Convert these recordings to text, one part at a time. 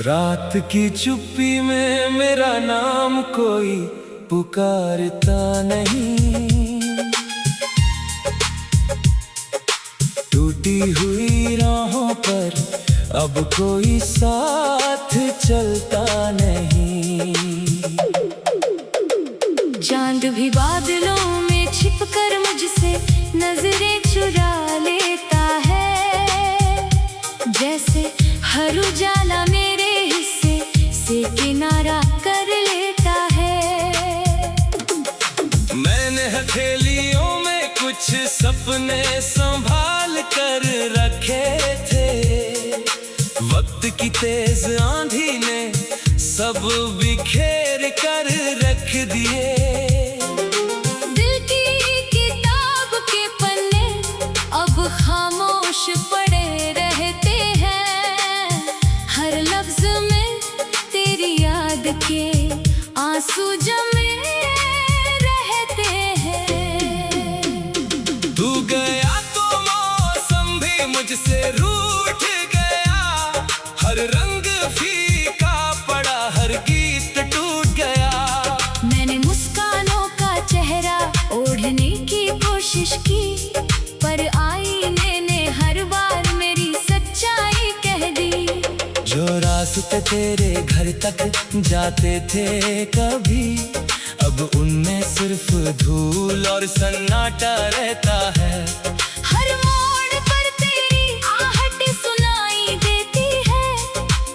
रात की चुप्पी में मेरा नाम कोई पुकारता नहीं। टूटी हुई राहों पर अब कोई साथ चलता नहीं। चांद भी बादलों में छिपकर मुझसे नजरें चुरा लेता है। जैसे हर उजाला मेरे हिस्से से किनारा कर लेता है। मैंने हथेलियों में कुछ सपने संभाल कर रखे थे। वक्त की तेज आंधी ने सब बिखेर कर रख दिए। दिल की किताब के पन्ने अब खामोश पड़े रहते हैं। हर लफ्ज में तेरी याद के आंसू जमे रहते हैं। तू गया तो मौसम भी मुझसे रूठ गया। हर रंग फीका पड़ा, हर गीत टूट गया। मैंने मुस्कानों का चेहरा ओढ़ने की कोशिश की, पर आईने ने हर बार मेरी सच्चाई कह दी। जो रास्ते तेरे घर तक जाते थे कभी, अब उनमें सिर्फ धूल और सन्नाटा रहता है। हर मोड़ पर तेरी आहट सुनाई देती है,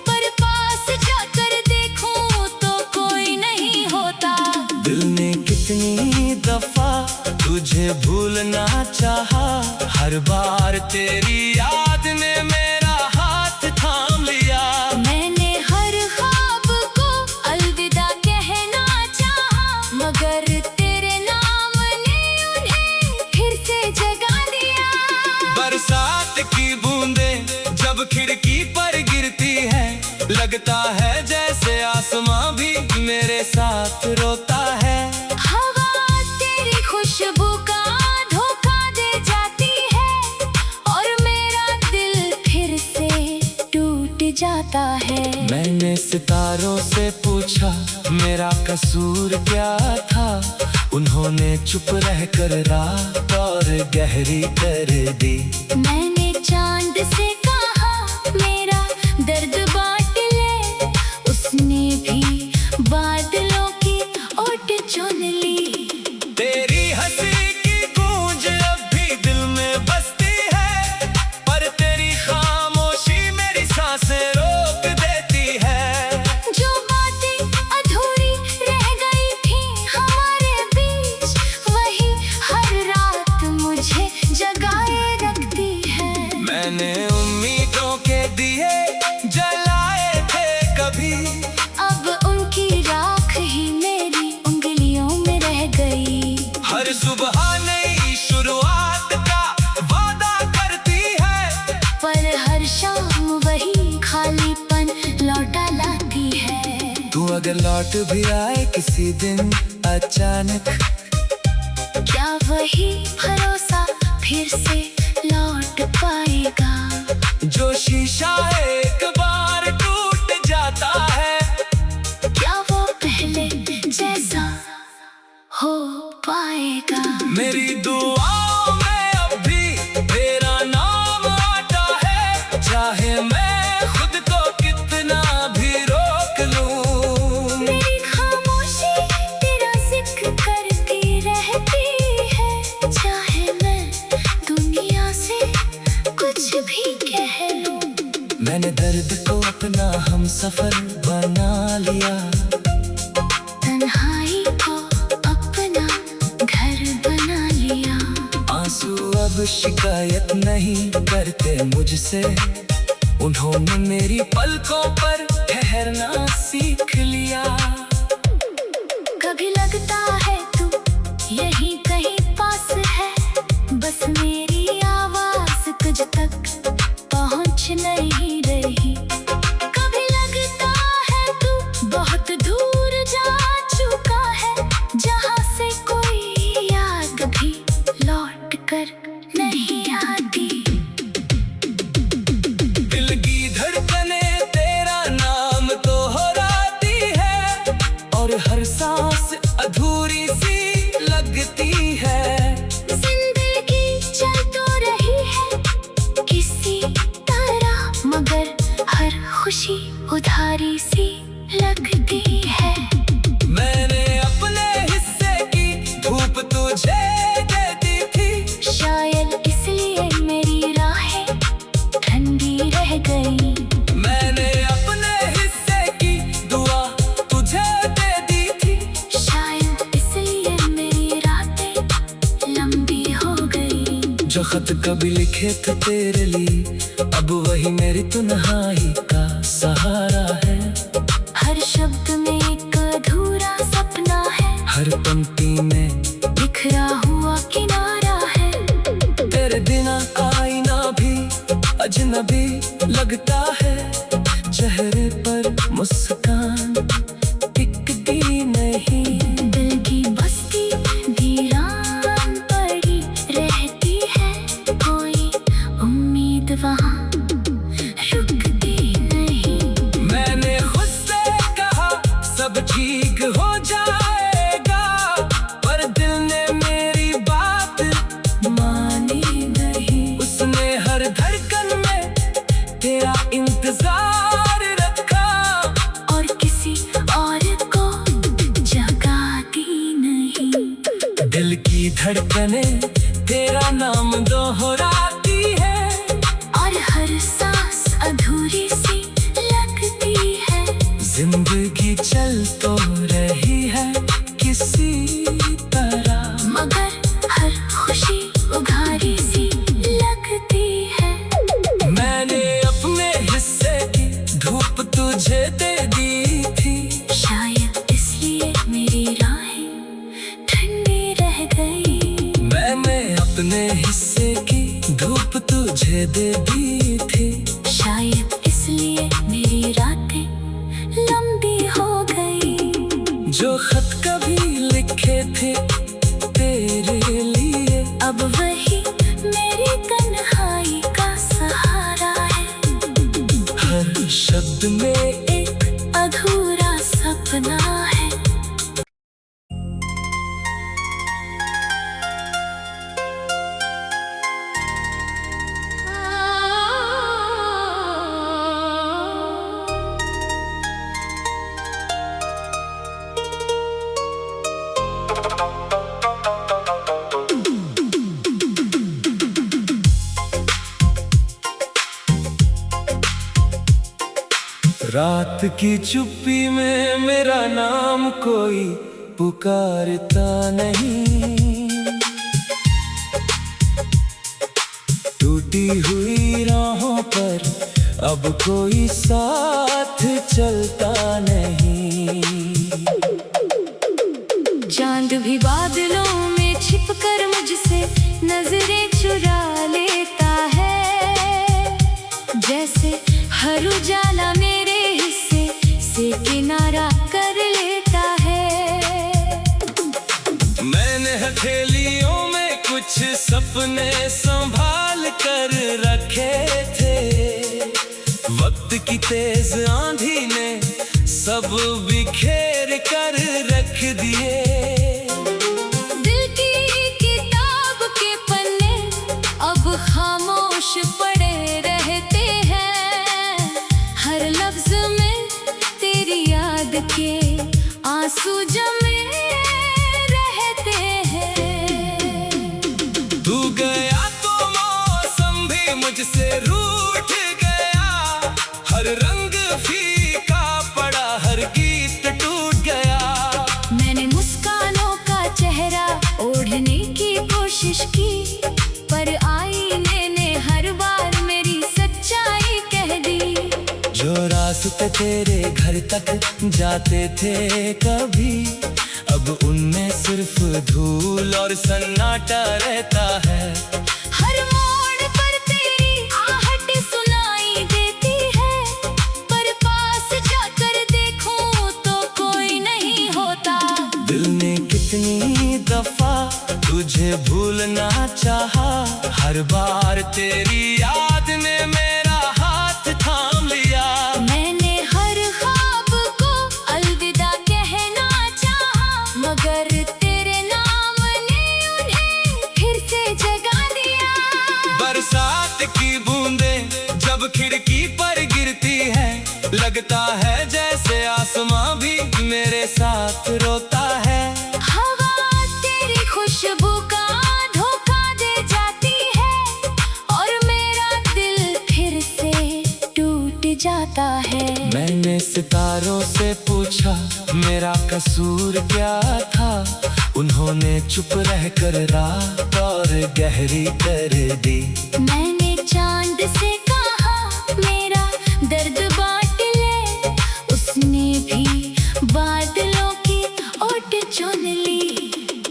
पर पास जाकर देखूं तो कोई नहीं होता। दिल ने कितनी दफा तुझे भूलना चाहा, हर बार तेरी याद ने मेरा हाथ थाम लिया। मैंने हर ख्वाब को अलविदा कहना चाहा, मगर तेरे नाम ने उन्हें फिर से जगा दिया। बरसात की बूंदें जब खिड़की पर गिरती है, लगता है जैसे आसमां भी मेरे साथ रोता है। हवा तेरी खुशबू का धोखा दे जाती है, और मेरा दिल फिर से टूट जाता है। मैंने सितारों से पूछा मेरा कसूर क्या था, उन्होंने चुप रहकर रात और गहरी कर दी। मैंने चांद से कहा मेरा दर्द बांट ले, उसने भी बादलों की ओट चुन ली। तेरी हंसी की गूंज अब भी दिल में बसती है, पर तेरी खामोशी मेरी सांसें रोक देती है। जो बातें अधूरी रह गई थी हमारे बीच, वही हर रात मुझे जगाए रखती है। मैंने उम्मीदों के दिए जलाए थे कभी, अब उनकी राख ही मेरी उंगलियों में रह गई। हर सुबह नई शुरुआत का वादा करती है, पर हर शाम वही खालीपन लौटा लाती है। तू अगर लौट भी आए किसी दिन अचानक, क्या वही भरोसा फिर से लौट पाएगा? जो शीशा एक बार टूट जाता है, क्या वो पहले जैसा हो पाएगा? मेरी दुआओं में अब भी तेरा नाम आता है। चाहे मैं खुद को कितना भी रोक लूं, मेरी खामोशी तेरा जिक्र करती रहती है। चाहे मैं दुनिया से कुछ भी कह लूं। मैंने दर्द को अपना हमसफर बना लिया। तन्हाई को अपना घर बना लिया। आंसू अब शिकायत नहीं करते मुझसे, उन्होंने मेरी पलकों पर ठहरना सीख लिया। कभी लगता है तू यहीं कहीं पास है, बस मेरी आवाज तुझ तक पहुंच नहीं रही। कभी लगता है तू बहुत दूर जा चुका है, जहां से कोई याद भी लौट कर नहीं आती। दिल की धड़कने तेरा नाम सांस अधूरी सी लगती है। जिंदगी चल तो रही है किसी तरह, मगर हर खुशी उधारी सी लगती है। मैंने अपने हिस्से की धूप तुझे दे दी थी, शायद इसलिए मेरी राहें ठंडी रह गई। मैंने अपने हिस्से की दुआ तुझे दे दी थी, शायद इसलिए मेरी रातें लंबी हो गई। जो खत कभी लिखे थे तेरे लिए अब वही मेरी तन्हाई का सहारा है। हर शब्द में एक अधूरा सपना है, हर पंक्ति में बिखरा हुआ किनारा है। तेरे बिना आईना भी अजनबी लगता है, चेहरे पर मुस्कान टिकती नहीं। दिल की बस्ती वीरान पड़ी रहती है, कोई उम्मीद वहाँ रुकती नहीं। मैंने खुद से कहा सब ठीक हो जाएगा, पर दिल ने मेरी बात मानी नहीं। उसने हर धड़कन में तेरा इंतजार रखा, और किसी और को जगाती नहीं। दिल की धड़कने तेरा नाम दोहराती है, और हर सांस अधूरी सी लगती है। जिंदगी चल तो रही है किसी तरह, मगर हर खुशी उधारी सी लगती है। मैंने अपने हिस्से की धूप तुझे दे दी थी, शायद इसलिए मेरी राहें ठंडी रह गई। मैंने अपने हिस्से की धूप तुझे दे दी थी, शायद इसलिए मेरी रातें लंबी हो गई। जो खत कभी लिखे थे तेरे लिए अब वही मेरी तन्हाई का सहारा है। हर शब्द में एक अधूरा सपना है। रात की चुप्पी में मेरा नाम कोई पुकारता नहीं, टूटी हुई राहों पर अब कोई साथ चलता नहीं। चांद भी बादलों में छिपकर मुझसे नजरें चुरा लेता है, जैसे हर उजाला मेरे हिस्से से किनारा कर लेता है। मैंने हथेलियों में कुछ सपने संभाल कर रखे थे, वक्त की तेज आंधी ने सब बिखेर कर रख दिए। दिल की किताब के पन्ने अब खामोश पड़े रहते हैं, हर लफ्ज में तेरी याद के आंसू जमे रहते हैं। तू गया तो मौसम भी मुझसे रूठ गया, हर रंग फीका पड़ा, हर गीत टूट गया। मैंने मुस्कानों का चेहरा ओढ़ने की कोशिश की, पर आईने ने हर बार मेरी सच्चाई कह दी। जो रास्ते तेरे घर तक जाते थे कभी, अब उनमें सिर्फ धूल और सन्नाटा रहता है। हर मोड़ पर तेरी आहट सुनाई देती है, पर पास जाकर देखूं तो कोई नहीं होता। दिल ने कितनी दफा तुझे भूलना चाहा, हर बार तेरी याद ने मेरा हाथ थाम लिया। मैंने हर ख्वाब को अलविदा कहना चाहा, मगर तेरे नाम ने उन्हें फिर से जगा दिया। बरसात की बूंदें जब खिड़की पर गिरती है, लगता है जैसे आसमां भी मेरे साथ रोता है। हवा तेरी खुशबू का धोखा दे जाती है और मेरा दिल फिर से टूट जाता है। मैंने सितारों से पूछा मेरा कसूर क्या था, उन्होंने चुप रहकर रात और गहरी कर दी। मैंने चांद से कहा मेरा दर्द बांट ले, उसने भी बादलों की ओट चुन ली।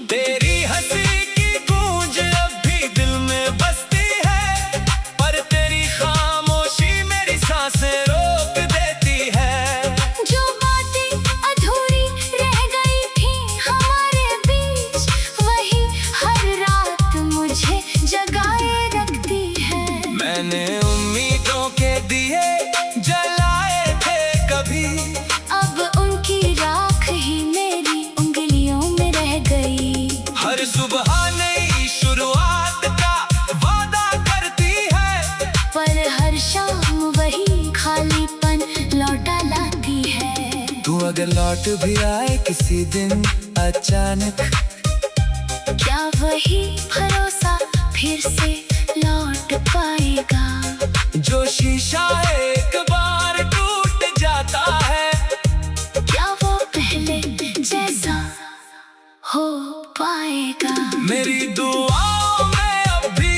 तेरी हंसी की गूंज अब भी दिल में बसती है, पर तेरी खामोशी मेरी सांसें रोक देती है। जो बातें अधूरी रह गई थी हमारे बीच, वही हर रात मुझे जगाए रखती है। मैंने उम्मीदों के दिए जलाए थे कभी, अब उनकी राख ही मेरी उंगलियों में रह गई। हर सुबह नई शुरुआत का वादा करती है, पर हर शाम वही खालीपन लौटा लाती है। तू अगर लौट भी आए किसी दिन अचानक, क्या वही भरोसा फिर से लौट पाएगा? जो शीशा एक बार टूट जाता है, क्या वो पहले जैसा हो पाएगा? मेरी दुआओं में अब भी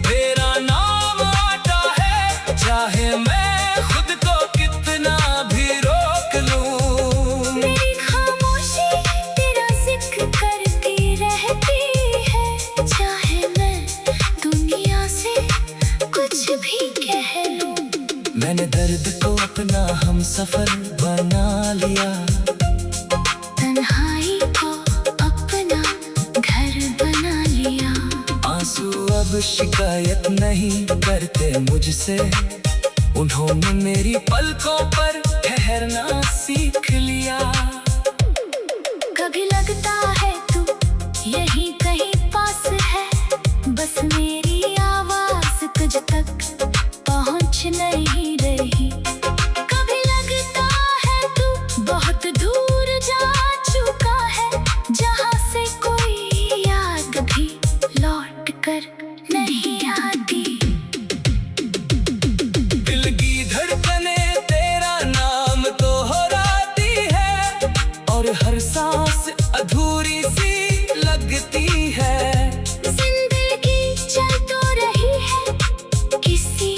तेरा नाम आता है, चाहे मैं खुद को कितना भी रोक लूं। मेरी खामोशी तेरा जिक्र करती रहती है, चाहे मैं दुनिया से कुछ भी कह लूं। मैंने दर्द को अपना हमसफर बना लिया, तन्हाई को अपना घर बना लिया। आंसू अब शिकायत नहीं करते मुझसे, उन्होंने मेरी पलकों पर ठहरना सीख लिया। कभी लगता है तू यही कहीं पास है, बस मेरी आवाज तुझ तक पहुंच नहीं रही। कभी लगता है तू बहुत दूर जा चुका है, जहां से कोई याद भी लौट कर नहीं आती। दिल की धड़कने तेरा नाम दोहराती है, और हर सांस अधूरी सी लगती है। जिंदगी चल तो रही है किसी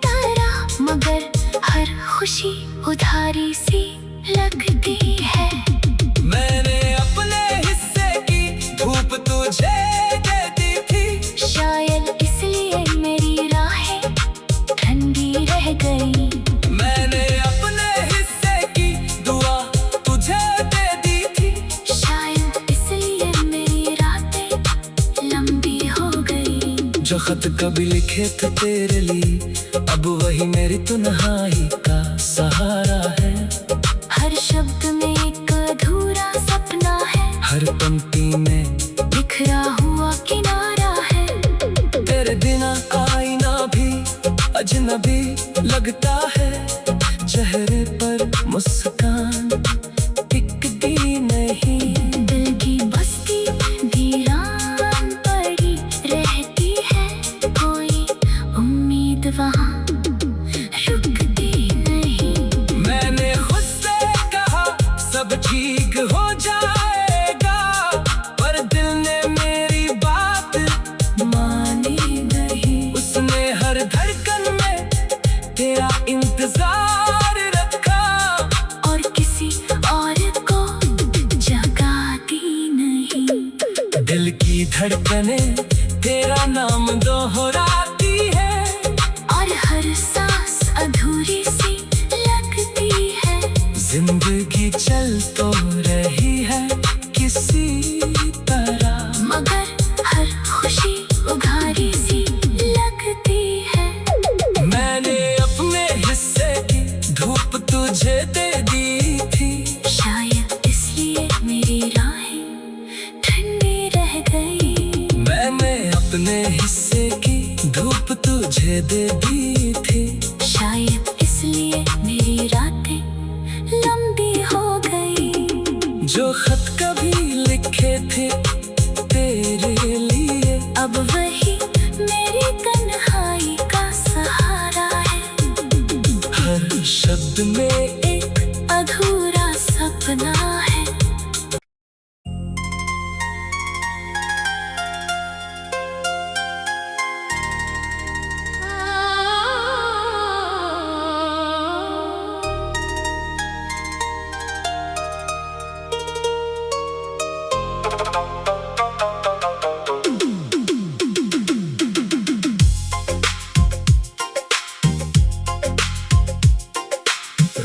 तरह, मगर हर खुशी उधारी सी लगती है। मैंने अपने हिस्से की धूप तुझे दे दी थी, शायद इसलिए मेरी राहें ठंडी रह गई। मैंने अपने हिस्से की दुआ तुझे दे दी थी, शायद इसलिए मेरी रातें लंबी हो गई। जो खत कभी लिखे थे तेरे लिए, अब वही मेरी तन्हाई का सहारा है। हर शब्द में एक अधूरा सपना है, हर पंक्ति में बिखरा हुआ किनारा है। तेरे बिना आईना भी अजनबी लगता है, चेहरे पर मुस्कान टिकती नहीं। दिल की बस्ती वीरान पड़ी रहती है, कोई उम्मीद वहाँ रुकती नहीं। मैंने खुद से कहा सब ठीक हो जाएगा, पर दिल ने मेरी बात मानी नहीं। उसने हर धड़कन में तेरा इंतजार रखा, और किसी और को जगाती नहीं। दिल की धड़कने तेरा नाम दोहराती है, और हर सांस अधूरी सी लगती है। जिंदगी चल तो रही है किसी तरह, मगर हर खुशी उघारी सी लगती है। मैंने अपने हिस्से की धूप तुझे दे दी थी, शायद इसलिए मेरी राहें अपने हिस्से की धूप तुझे दे दी थी। शायद इसलिए मेरी रातें लंबी हो गई। जो खत कभी लिखे थे तेरे लिए, अब वही मेरी तन्हाई का सहारा है। हर शब्द में एक अधूरा सपना है।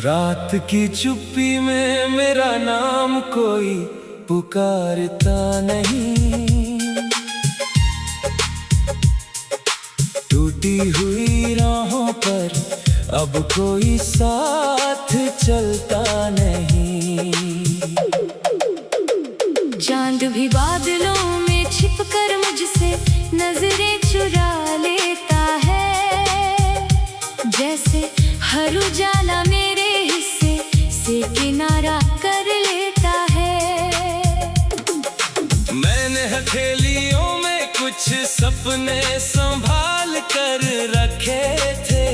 रात की चुप्पी में मेरा नाम कोई पुकारता नहीं। टूटी हुई राहों पर अब कोई साथ चलता नहीं। चांद भी बादलों में छिपकर मुझसे नजरें चुरा लेता है। जैसे हर उजाला मेरे हिस्से से किनारा कर लेता है। मैंने हथेलियों में कुछ सपने संभाल कर रखे थे।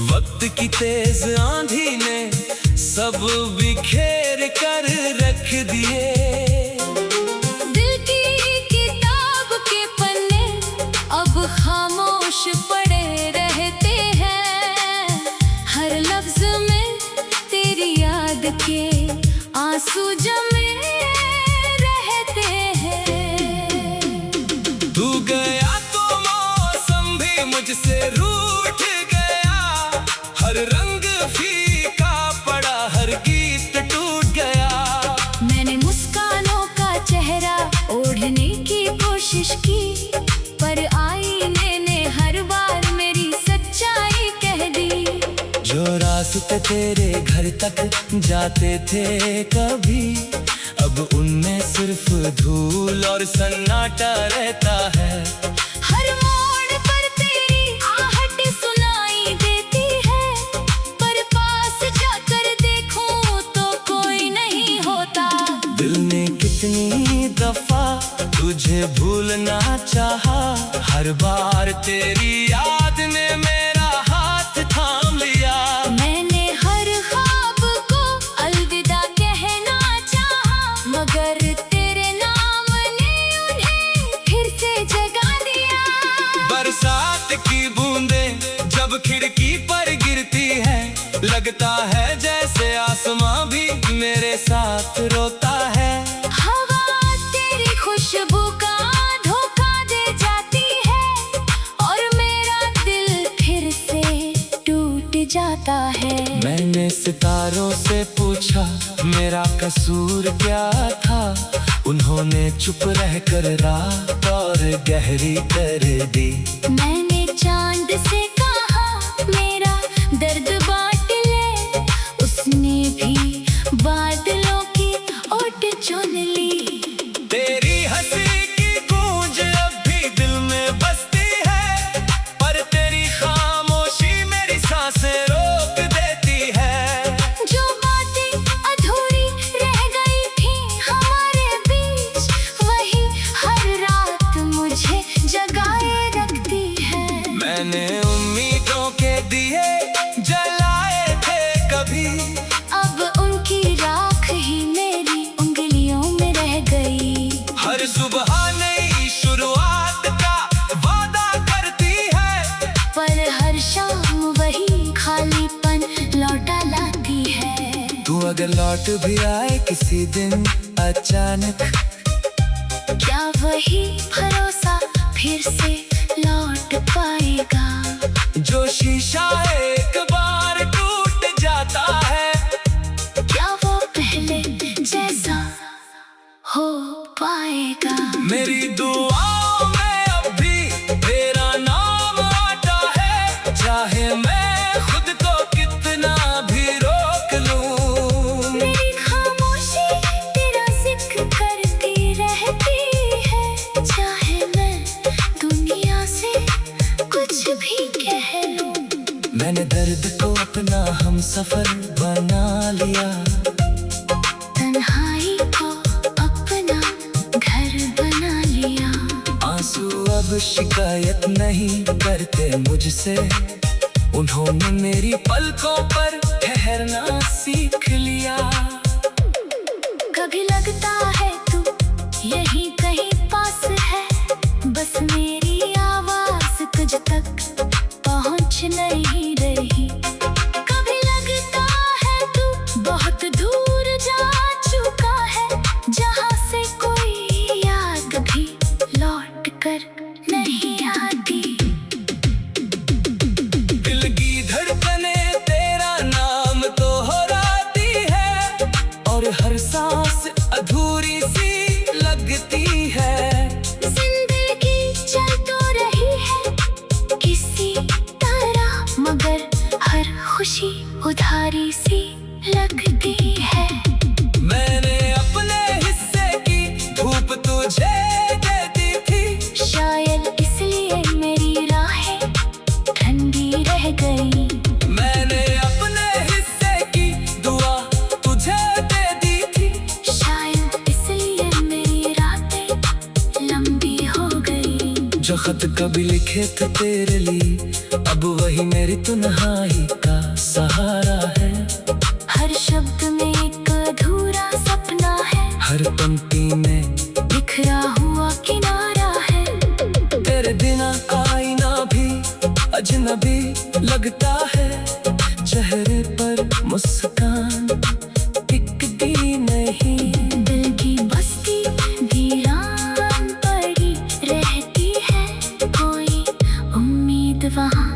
वक्त की तेज आंधी ने सब बिखेर कर रख दिए। दिल की किताब के पन्ने अब खामोश पड़े रहते हैं। हर लफ्ज में तेरी याद के आंसू जमे रहते हैं। तू गया तो मौसम भी मुझसे रूठ गया। हर रंग फीका पड़ा, हर गीत टूट गया। मैंने मुस्कानों का चेहरा ओढ़ने की कोशिश की, पर आईने ने हर बार मेरी सच्चाई कह दी। जो रास्ते तेरे घर तक जाते थे कभी, अब उनमें सिर्फ धूल और सन्नाटा रहता है। हर मोड़ पर तेरी आहट सुनाई देती है, पर पास जाकर देखूं तो कोई नहीं होता। दिल ने कितनी दफा तुझे भूलना चाहा, हर बार तेरी याद ने मेरा हाथ थाम लिया। मैंने हर ख्वाब को अलविदा कहना चाहा, मगर तेरे नाम ने उन्हें फिर से जगा दिया। बरसात की बूंदें जब खिड़की पर गिरती है, लगता है जैसे आसमां भी मेरे साथ रोता है। हवा तेरी खुशबू का धोखा दे जाती है, और मेरा दिल फिर से टूट जाता है। मैंने सितारों से पूछा मेरा कसूर क्या था, उन्होंने चुप रहकर रात और गहरी कर दी। मैंने चांद से कहा मेरा दर्द बांट ले, उसने भी बादलों की ओट चुन ली। तेरी हंसी की गूंज अब भी दिल में बसती है, पर तेरी खामोशी मेरी सांसें रोक देती है। जो बातें अधूरी रह गई थी हमारे बीच, वही हर रात मुझे जगाए रखती है। मैंने उम्मीदों के दिए जलाए थे कभी, अब उनकी राख ही मेरी उंगलियों में रह गई। हर सुबह नई शुरुआत का वादा करती है, पर हर शाम वही खालीपन लौटा लाती है। तू अगर लौट भी आए किसी दिन अचानक, क्या वही भरोसा फिर से लौट पाएगा? जो शीशा एक बार टूट जाता है, क्या वो पहले जैसा हो पाएगा? मेरी दुआओं में अब भी तेरा नाम आता है। चाहे मैं खुद को कितना भी रोक लूं, मेरी खामोशी तेरा जिक्र करती रहती है। चाहे मैं हम सफर बना लिया। तन्हाई को अपना घर बना लिया। आंसू अब शिकायत नहीं करते मुझसे, उन्होंने मेरी पलकों पर ठहरना सीख लिया। कभी लगता है तू यहीं कहीं पास है, बस मेरी आवाज तुझ तक पहुंच नहीं रही। कभी लगता है तू बहुत दूर जा चुका है, जहां से कोई याद भी लौट कर नहीं आती। दिल की धड़कने तेरा नाम दोहराती है, और हर सांस अधूरी सी लगती है। जिंदगी चल तो रही है किसी तरह, मगर हर खुशी उधारी सी लगती है। मैंने अपने हिस्से की धूप तुझे दे दी थी, शायद इसलिए मेरी राहें ठंडी रह गई। मैंने अपने हिस्से की दुआ तुझे दे दी थी, शायद इसलिए मेरी रातें लंबी हो गई। जो खत कभी लिखे थे तेरे लिए, अब वही मेरी तन्हाई का सहारा है। हर शब्द में एक अधूरा सपना है, हर पंक्ति में बिखरा हुआ किनारा है। तेरे बिना आईना भी अजनबी लगता है, चेहरे पर मुस्कान टिकती नहीं। दिल की बस्ती वीरान पड़ी रहती है, कोई उम्मीद वहाँ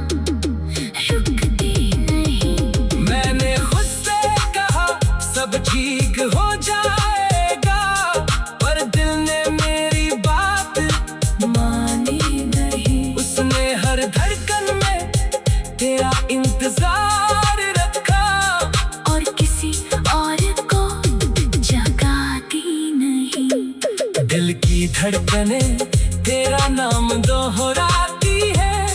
रुकती नहीं। मैंने खुद से कहा सब ठीक हो जाएगा, पर दिल ने मेरी बात मानी नहीं। उसने हर धड़कन में तेरा इंतजार रखा, और किसी और को जगाती नहीं। दिल की धड़कने तेरा नाम दोहराती है,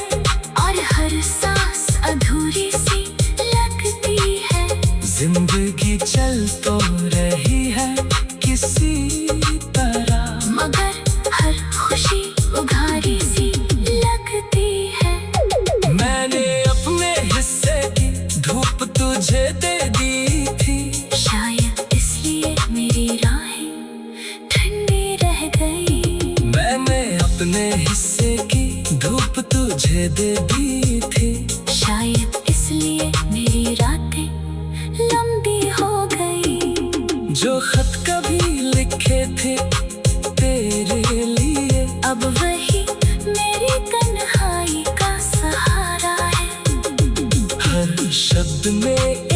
और हर सांस अधूरी सी लगती है। जिंदगी चल तो रही है किसी तरह, मगर हर खुशी उधारी सी लगती है। मैंने अपने हिस्से की धूप तुझे दे दी थी, शायद इसलिए मेरी राहें ठंडी रह गई। मैंने अपने हिस्से की धूप तुझे दे दी थी, शायद इसलिए मेरी रातें लंबी हो गई। जो खत कभी लिखे थे तेरे लिए, अब वही मेरी तन्हाई का सहारा है। हर शब्द में